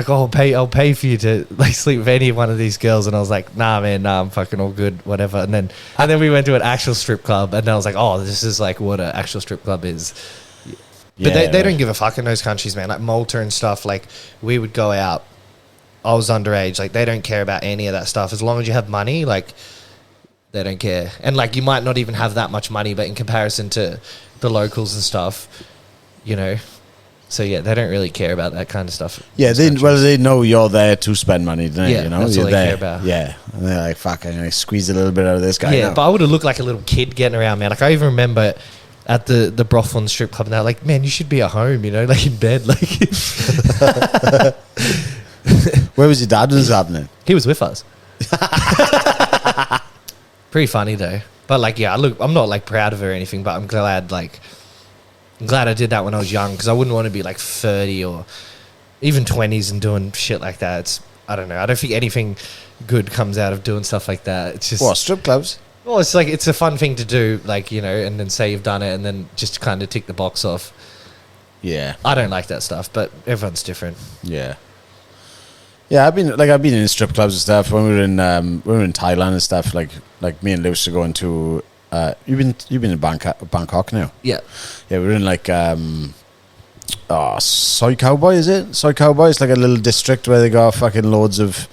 oh, I'll pay for you to like sleep with any one of these girls. And I was like, nah, man, I'm fucking all good, whatever. And then we went to an actual strip club, and I was like, oh, this is like what an actual strip club is. But they don't give a fuck in those countries, man. Like Malta and stuff, like we would go out. I was underage. Like they don't care about any of that stuff. As long as you have money, like they don't care. And like you might not even have that much money, but in comparison to the locals and stuff, you know, So yeah, they don't really care about that kind of stuff. Yeah, they know you're there to spend money, don't they? Yeah, You know, that's you're all they there. care about. Yeah, and they're like, "Fuck, I'm gonna squeeze a little bit out of this guy." Yeah, now. but I would have looked like a little kid getting around, man. Like I even remember at the brothel and the strip club, and they're like, "Man, you should be at home, you know, like in bed." Like, where was your dad when this was happening? he was with us. Pretty funny though. But like, yeah, look, I'm not like proud of it or anything, but I'm glad I did that when I was young, because I wouldn't want to be like 30 or even 20s and doing shit like that. I don't know. I don't think anything good comes out of doing stuff like that. It's just Strip clubs? Well, it's like it's a fun thing to do, like, you know, and then say you've done it and then just kind of tick the box off. Yeah, I don't like that stuff, but everyone's different. yeah. I've been in strip clubs and stuff when we were in Thailand and stuff. Like me and Luce are going to. You've been in Bangkok now. Yeah. Yeah, we're in like Soy Cowboy, is it? Soy Cowboy. It's like a little district where they got fucking loads of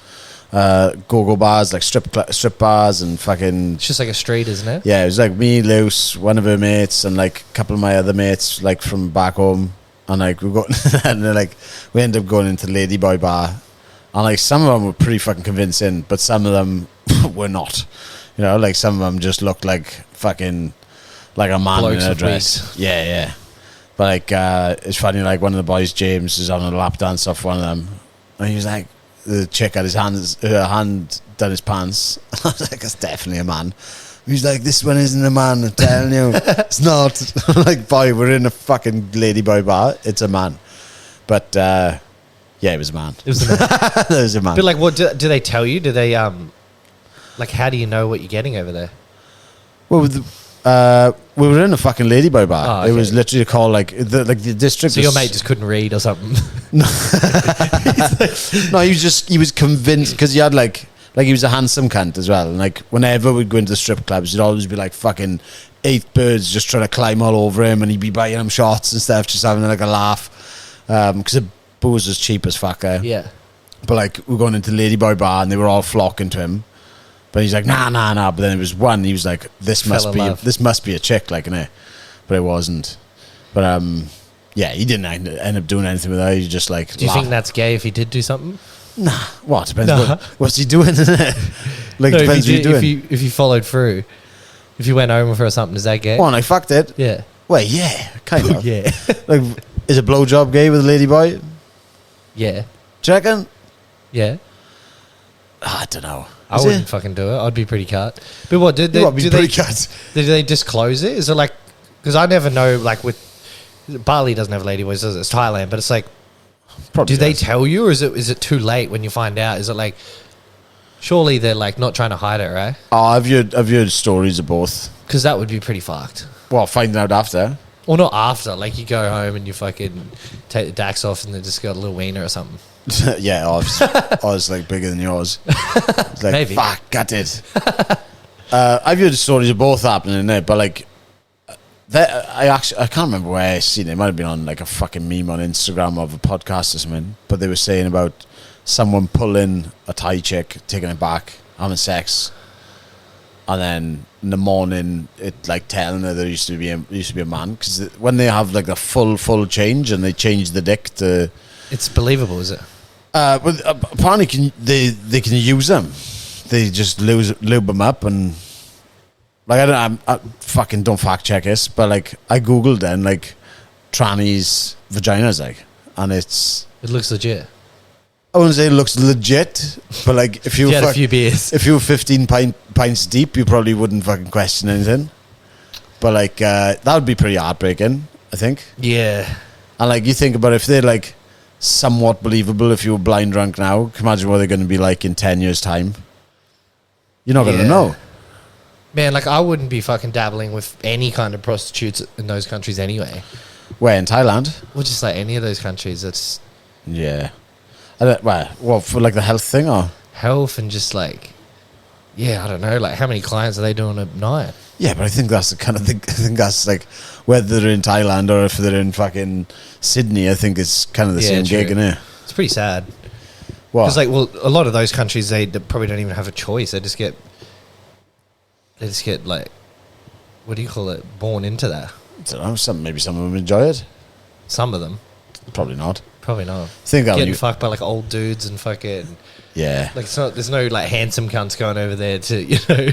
go-go bars, like strip bars and fucking. It's just like a street, isn't it? Yeah, it was like me, Luce, one of her mates, and like a couple of my other mates, like from back home, and like we got and then, like we ended up going into Ladyboy Bar, and like some of them were pretty fucking convincing, but some of them were not. You know, like some of them just looked like fucking like a man Blokes in a with dress. wigs. Yeah. But like it's funny, like one of the boys, James, is on a lap dance off one of them, and he was like, the chick had her hand down his pants. I was like, that's definitely a man. He's like, this one isn't a man, I'm telling you. It's not. I'm like, boy, we're in a fucking Ladyboy Bar. It's a man. But yeah, it was a man. It was a man. It was a man. But like, what do they tell you? Do they like, how do you know what you're getting over there? Well, we were in a fucking Ladyboy Bar. Oh, okay. It was literally called like the district. So your mate just couldn't read or something? No, he was convinced because he had like he was a handsome cunt as well. And like whenever we'd go into the strip clubs, it'd always be like fucking 8 birds just trying to climb all over him, and he'd be buying him shots and stuff, just having like a laugh because the booze was cheap as fuck. Yeah. But like we're going into Ladyboy Bar and they were all flocking to him. But he's like, nah. But then it was one. He was like, this must be a chick, like, innit? But it wasn't. But yeah, he didn't end up doing anything with her. He just like. Do you think that's gay if he did do something? Nah. What depends. No. What's he doing? Innit? Like no, depends what you're doing. If you followed through, if you went home with her or something, is that gay? Well, I fucked it. Yeah. Well, yeah, kind of. Yeah. Like, is a blowjob gay with a ladyboy? Yeah. Do you reckon? Yeah. I don't know. I wouldn't fucking do it. I'd be pretty cut. But what did they disclose it? Is it like, because I never know, like with Bali doesn't have ladyboys, does it? It's Thailand, but it's like, do they tell you, or is it too late when you find out? Is it like, surely they're like not trying to hide it, right? Oh, I've heard stories of both. Because that would be pretty fucked. Well, finding out after. Or not after, like you go home and you fucking take the dax off and they just got a little wiener or something. Yeah, I was like bigger than yours. Like, maybe. Fuck, got it. I've heard stories of both happening in there, but like, I can't remember where I seen it. It might have been on like a fucking meme on Instagram of a podcast or something. But they were saying about someone pulling a Thai chick, taking it back, having sex, and then in the morning, it like telling her there used to be a man, because when they have like the full change and they change the dick to. It's believable, is it? But apparently they can use them. They just lube them up, and like I fucking don't fact check this, but like I googled then like trannies vaginas, like, and it looks legit. I wouldn't say it looks legit, but like if you had a few beers, if you were 15 pints deep, you probably wouldn't fucking question anything. But like that would be pretty heartbreaking, I think. Yeah. And like you think about if they're like somewhat believable, if you were blind drunk now, can you imagine what they're going to be like in 10 years time? You're not going to know. Man, like I wouldn't be fucking dabbling with any kind of prostitutes in those countries anyway. Where, in Thailand? Well, just like any of those countries. It's yeah. Well, for like the health thing, or health, and just like, yeah, I don't know, like how many clients are they doing a night? Yeah, but I think that's the kind of thing. I think that's like whether they're in Thailand or if they're in fucking Sydney. I think it's kind of the same gig, isn't it? It's pretty sad. What? Because like, well, a lot of those countries they probably don't even have a choice. They just get like, what do you call it? Born into that. I don't know. Maybe some of them enjoy it. Some of them. Probably not. Probably not. Think that Getting fucked by like old dudes and fucking yeah. like it's not. There's no like handsome cunts going over there to you know.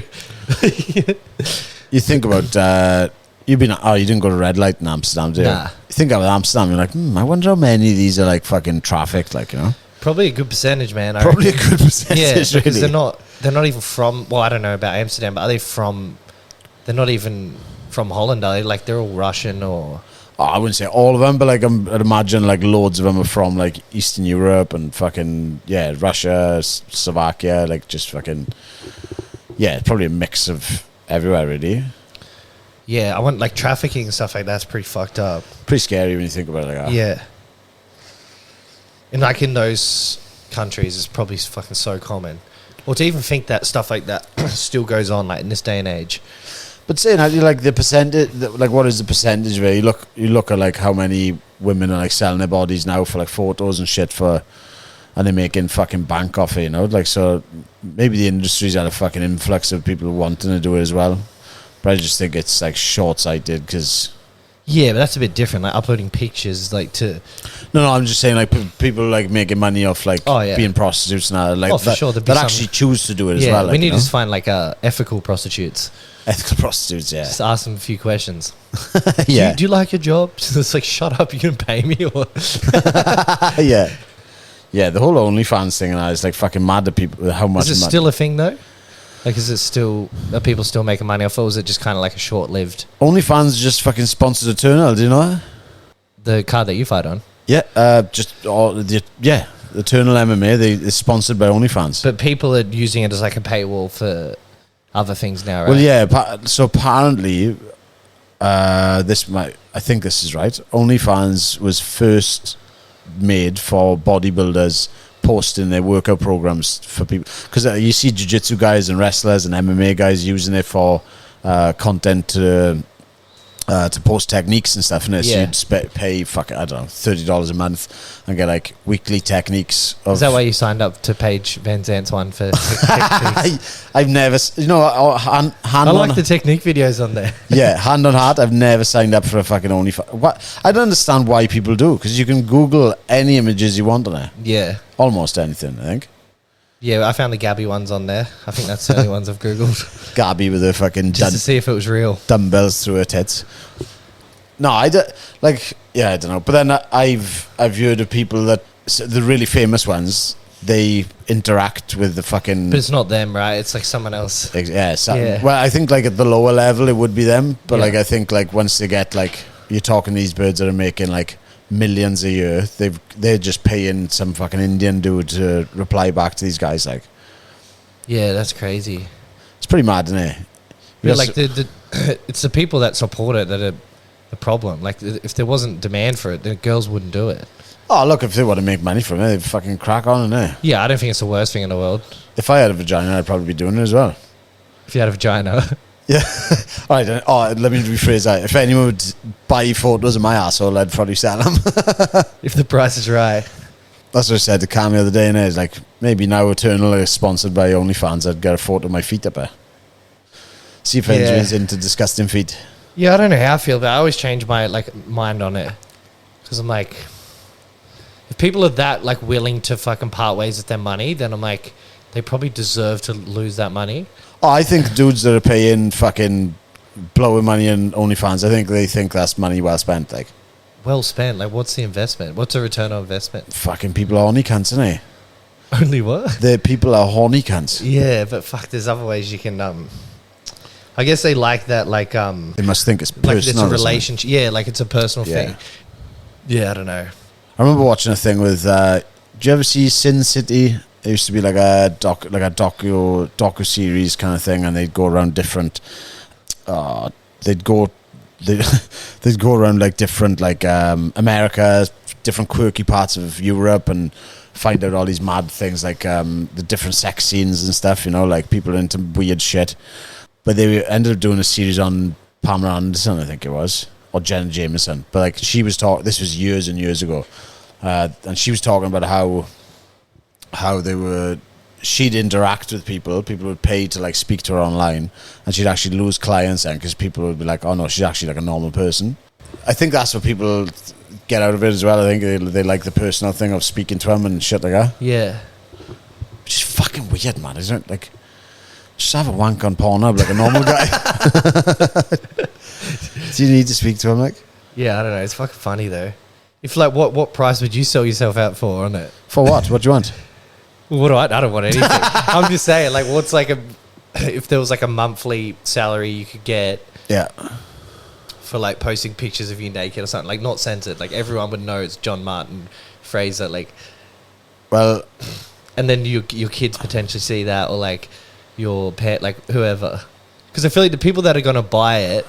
You think about you didn't go to red light in Amsterdam, did you? Nah. You think about Amsterdam, you're like, I wonder how many of these are like fucking trafficked, like, you know. Probably a good percentage, man. Probably a good percentage. Yeah, because really. they're not even from. Well, I don't know about Amsterdam, but are they from? They're not even from Holland, are they? Like they're all Russian or. Oh, I wouldn't say all of them, but like I'd imagine like loads of them are from like Eastern Europe and fucking Russia, Slovakia, like just fucking probably a mix of everywhere really. Yeah, I want like trafficking and stuff like that's pretty fucked up. Pretty scary when you think about it like that. Yeah. And like in those countries, it's probably fucking so common. Or to even think that stuff like that still goes on like in this day and age. But saying how you like the percentage, like what is the percentage where you look at like how many women are like selling their bodies now for like photos and shit and they're making fucking bank off it, you know? Like, so maybe the industry's had a fucking influx of people wanting to do it as well. But I just think it's like short-sighted because... Yeah, but that's a bit different. Like uploading pictures, like to... No, I'm just saying like people like making money off like being prostitutes now. Like for sure. That actually choose to do it as well. We need to just find like ethical prostitutes. Ethical prostitutes, yeah. Just ask them a few questions. Yeah. Do you like your job? It's like, shut up, you can pay me. Or Yeah. Yeah, the whole OnlyFans thing and that is like fucking mad at people how much Is it still a thing though? Like, are people still making money off it, or is it just kind of like a short-lived... OnlyFans just fucking sponsored Eternal, do you know that? The card that you fight on? Yeah, the Eternal MMA, they're sponsored by OnlyFans. But people are using it as like a paywall for other things now, right? Well, yeah, so apparently, I think this is right, OnlyFans was first made for bodybuilders posting their workout programs for people, because you see jiu-jitsu guys and wrestlers and MMA guys using it for content to post techniques and stuff, and so you'd pay fucking I don't know $30 a month and get like weekly techniques. Is that why you signed up to Paige Van Zant's one for? I've never, I like the technique videos on there. Yeah, hand on heart, I've never signed up for a fucking OnlyFans. What I don't understand why people do, because you can Google any images you want on it. Yeah, almost anything, I think. Yeah, I found the Gabby ones on there. I think that's the only ones I've Googled. Gabby with her fucking... Just to see if it was real. Dumbbells through her tits. No, I don't know. But then I've heard of people that... The really famous ones, they interact with the fucking... But it's not them, right? It's like someone else. Yeah. Well, I think like at the lower level, it would be them. But like I think like once they get like... You're talking these birds that are making like... millions a year, they're just paying some fucking Indian dude to reply back to these guys. Like, yeah, that's crazy. It's pretty mad, isn't it? Yeah, like it's the people that support it that are the problem. Like, if there wasn't demand for it, then girls wouldn't do it. Oh, look, if they want to make money from it, they'd fucking crack on, innit? Yeah, I don't think it's the worst thing in the world. If I had a vagina, I'd probably be doing it as well. If you had a vagina. Yeah. All right. Let me rephrase that. If anyone would buy photos of my asshole, I'd probably sell them. If the price is right. That's what I said to Cam the other day, and it's like, maybe now Eternal is sponsored by OnlyFans, I'd get a photo of my feet up there. See if anyone's into disgusting feet. Yeah, I don't know how I feel, but I always change my mind on it. Because I'm like, if people are that like willing to fucking part ways with their money, then I'm like, they probably deserve to lose that money. Oh, I think dudes that are paying fucking blowing money in OnlyFans, they think that's money well spent. Like, well spent. Like, what's the investment? What's the return on investment? Fucking people are horny cunts, aren't they? Only what? The people are horny cunts. Yeah, but fuck, there's other ways you can. I guess they like that. Like, they must think it's personal. Like it's a relationship. Yeah, like it's a personal thing. Yeah, I don't know. I remember watching a thing with. Do you ever see Sin City? It used to be like a docu series kind of thing, and they'd go around different. They'd go around like different America, different quirky parts of Europe, and find out all these mad things like the different sex scenes and stuff. You know, like people are into weird shit. But they ended up doing a series on Pamela Anderson, I think it was, or Jenna Jameson. But like she was talking. This was years and years ago, and she was talking about how she'd interact with people would pay to like speak to her online, and she'd actually lose clients then because people would be like, oh no, she's actually like a normal person. I think that's what people get out of it as well. I think they like the personal thing of speaking to him and shit like that. Yeah. Which is fucking weird, man, isn't it? Like, just have a wank on Pornhub like a normal guy. Do you need to speak to him, like? Yeah, I don't know. It's fucking funny though. If like, what price would you sell yourself out for on it? For what? What do you want? Well, what do I don't want anything. I'm just saying, like, what's like if there was like a monthly salary you could get. Yeah. For like posting pictures of you naked or something, like not censored, like everyone would know it's John Martin Fraser, like. Well. And then your kids potentially see that, or like your pet, like whoever. Because I feel like the people that are going to buy it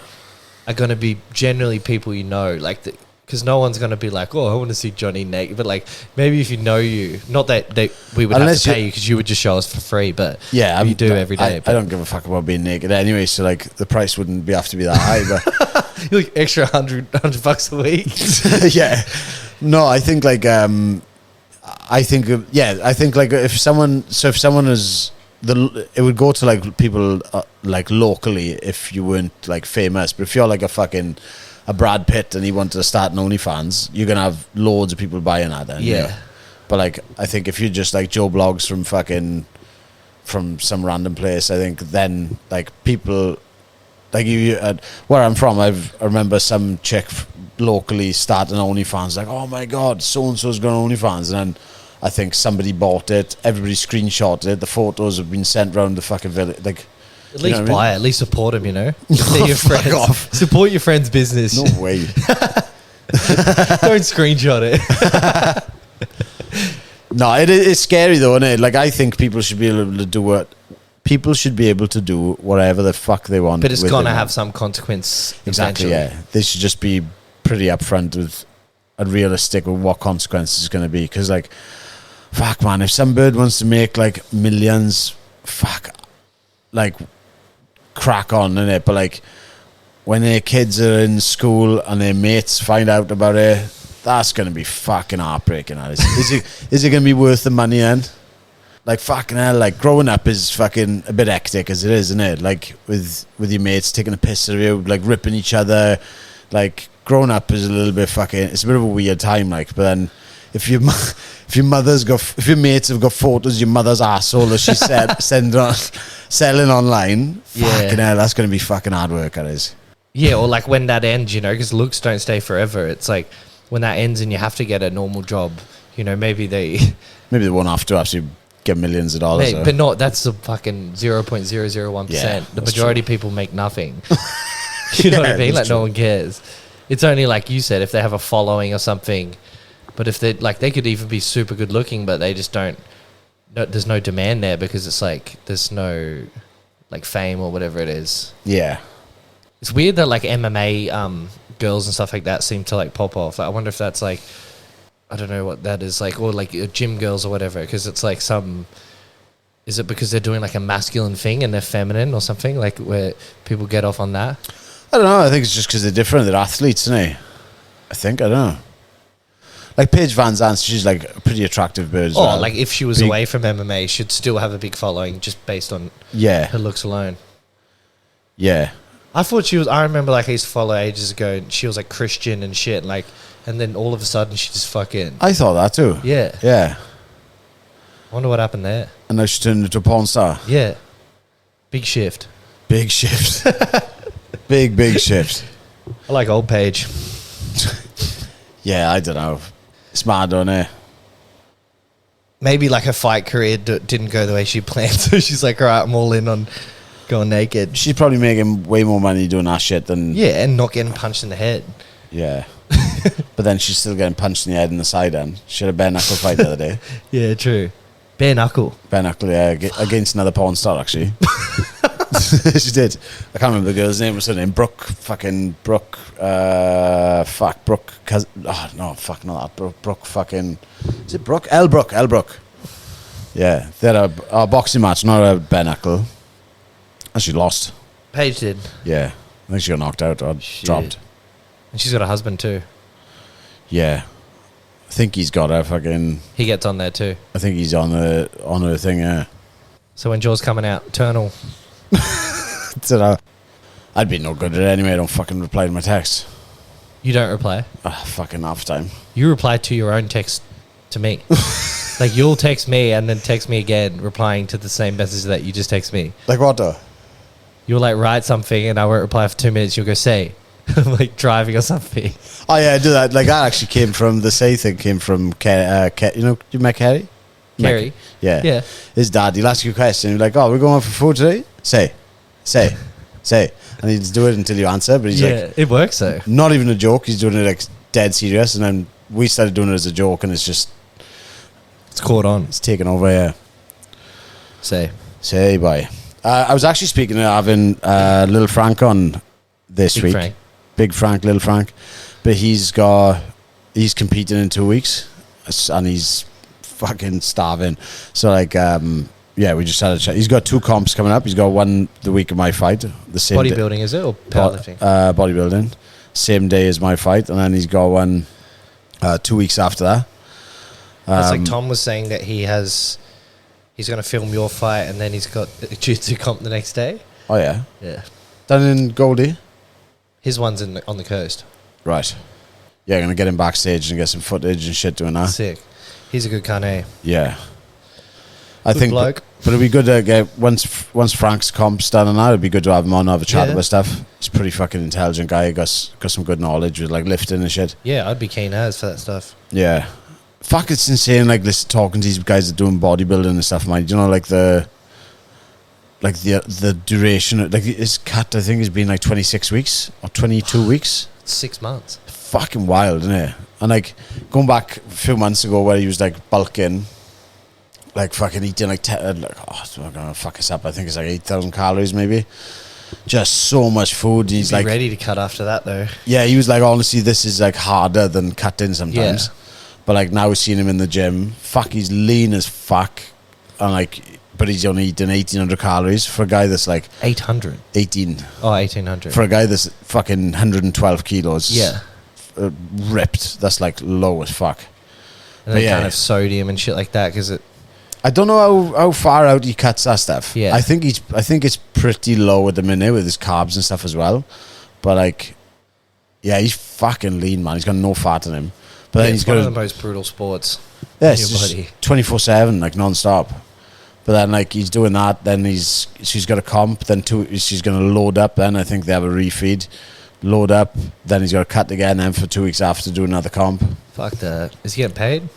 are going to be generally people you know, like because no one's going to be like, oh, I want to see Johnny naked. But like maybe if you know you, not that we would have to pay you because you would just show us for free, but yeah, you do every day. I don't give a fuck about being naked anyway, so like the price wouldn't have to be that high. But you're like extra $100 a week. Yeah, no, I think like I think like if someone is it would go to like people like locally if you weren't like famous, but if you're like a Brad Pitt and he wanted to start an OnlyFans, you're gonna have loads of people buying that then. Yeah. You know? But like I think if you're just like Joe Blogs from some random place, I think then like people like you where I'm from, I remember some chick locally starting OnlyFans, like, oh my god, so and so's got OnlyFans, and then I think somebody bought it, everybody screenshotted it, the photos have been sent around the fucking village, like. At least buy it. At least support them, you know? They're your friends. Off. Support your friend's business. No way. Don't screenshot it. No, it's scary though, isn't it? Like, I think people should be able to do whatever the fuck they want. But it's going to have some consequence. Exactly, yeah. They should just be pretty upfront with and realistic with what consequences it's going to be. Because, like, fuck, man, if some bird wants to make, like, millions, fuck, like, crack on, innit? But like when their kids are in school and their mates find out about it, that's gonna be fucking heartbreaking. Is it gonna be worth the money then? Like fucking hell, like growing up is fucking a bit hectic as it is, isn't it? Like with your mates taking a piss of you, like ripping each other. Like growing up is a little bit fucking, it's a bit of a weird time, like, but then if your mates have got photos of your mother's asshole that she said selling online, fucking hell, that's going to be fucking hard work, that is. Yeah, or like when that ends, you know, because looks don't stay forever. It's like when that ends and you have to get a normal job, you know, maybe they won't have to actually get millions of dollars. But not, that's the fucking 0.001%. Yeah, the majority of people make nothing. You know what I mean? Like no one cares. It's only like you said, if they have a following or something. But if they like, they could even be super good looking, but they just don't. No, there's no demand there because it's like there's no like fame or whatever it is. Yeah, it's weird that like MMA girls and stuff like that seem to like pop off. Like, I wonder if that's like, I don't know what that is like, or like gym girls or whatever. Because it's like is it because they're doing like a masculine thing and they're feminine or something, like where people get off on that? I don't know. I think it's just because they're different. They're athletes, isn't it? I don't know. Like Paige Van Zandt, she's like a pretty attractive bird as well. Like if she was away from MMA, she'd still have a big following just based on her looks alone. Yeah. I thought she was, I remember like I used to follow ages ago and she was like Christian and shit, like, and then all of a sudden she just fucking... I thought that too. Yeah. Yeah. I wonder what happened there. And now she turned into a porn star. Yeah. Big shift. Big shift. big shift. I like old Paige. Yeah, I don't know. It's mad, don't it? Maybe like her fight career didn't go the way she planned, so she's like, all right, I'm all in on going naked. She's probably making way more money doing that shit than... Yeah, and not getting punched in the head. Yeah. But then she's still getting punched in the head and the side end. She had a bare knuckle fight the other day. Yeah, true. Bare knuckle. Bare knuckle, yeah, against another porn star, actually. She did. I can't remember the girl's name. What's her name? Brooke. Brooke, not that. Brooke fucking... Is it Brooke? Elle Brooke. Yeah, they had a boxing match, not a bare knuckle. And she lost. Paige did. Yeah. I think she got knocked out or dropped. And she's got a husband too. Yeah. I think he's got her fucking... He gets on there too. I think he's on her thing, yeah. So when Jaws coming out, Eternal... I'd be no good at it anyway. I don't fucking reply to my text. You don't reply. Fucking half time. You reply to your own text to me. Like, you'll text me and then text me again, replying to the same message that you just text me. Like what though? You'll like write something and I won't reply for 2 minutes. You'll go say, like driving or something. Oh yeah, I do that. Like that actually came from the say thing. Came from you know, you met Kerry? Kerry? Yeah. Yeah. His dad. He'll ask you a question. He'll be like, "Oh, we're going for food today." Say, and he'd do it until you answer. But he's like, it works though. not even a joke. He's doing it like dead serious. And then we started doing it as a joke, and it's caught on. It's taken over. Yeah. Say Bye. I was actually speaking of having Little Frank on this week. Frank. Big Frank, Little Frank. But he's competing in 2 weeks, and he's fucking starving. So like, yeah, we just had a chat. He's got 2 comps coming up. He's got one the week of my fight. The same bodybuilding, is it, or powerlifting? Bodybuilding. Same day as my fight, and then he's got one 2 weeks after that. It's like Tom was saying that he's going to film your fight and then he's got a jiu-jitsu comp the next day. Oh yeah. Yeah. Done in Goldie? His one's on the coast. Right. Yeah, going to get him backstage and get some footage and shit doing that. Sick. He's a good carnet. Yeah. Good think bloke. But it'd be good to get, once Frank's comp's done and that, it'd be good to have him on, have a chat about stuff. He's a pretty fucking intelligent guy. He got some good knowledge with like lifting and shit. Yeah, I'd be keen as for that stuff. Yeah. Fuck, it's insane, like, talking to these guys that are doing bodybuilding and stuff, man. You know, like the duration, like his cut, I think, has been like 26 weeks or 22 weeks. 6 months. Fucking wild, isn't it? And like, going back a few months ago where he was like bulking, like fucking eating like, I'm gonna fuck us up, I think it's like 8,000 calories maybe. Just so much food. He's like ready to cut after that though. Yeah, he was like, honestly, this is like harder than cutting sometimes. Yeah. But like now we've seen him in the gym. Fuck, he's lean as fuck. And like, but he's only eating 1,800 calories for a guy that's like 800. 18. Oh, 1,800. For a guy that's fucking 112 kilos. Yeah. Ripped. That's like low as fuck. And then kind of sodium and shit like that, because it. I don't know how far out he cuts that stuff. Yeah. I think it's pretty low at the minute with his carbs and stuff as well. But like, yeah, he's fucking lean, man. He's got no fat in him. But then he's got one of the most brutal sports. Yeah, it's just 24/7, like non-stop. But then like he's doing that, then she's got a comp, then she's going to load up, then I think they have a refeed, load up, then he's got to cut again, then for 2 weeks after do another comp. Fuck that. Is he getting paid?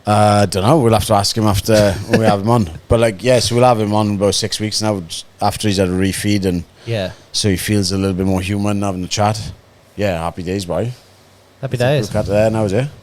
I don't know, we'll have to ask him after when we have him on. But like, yeah, so we'll have him on in about 6 weeks now, after he's had a refeed, and so he feels a little bit more human having a chat. Yeah, happy days, boy. Happy days. We'll cut there now, is it?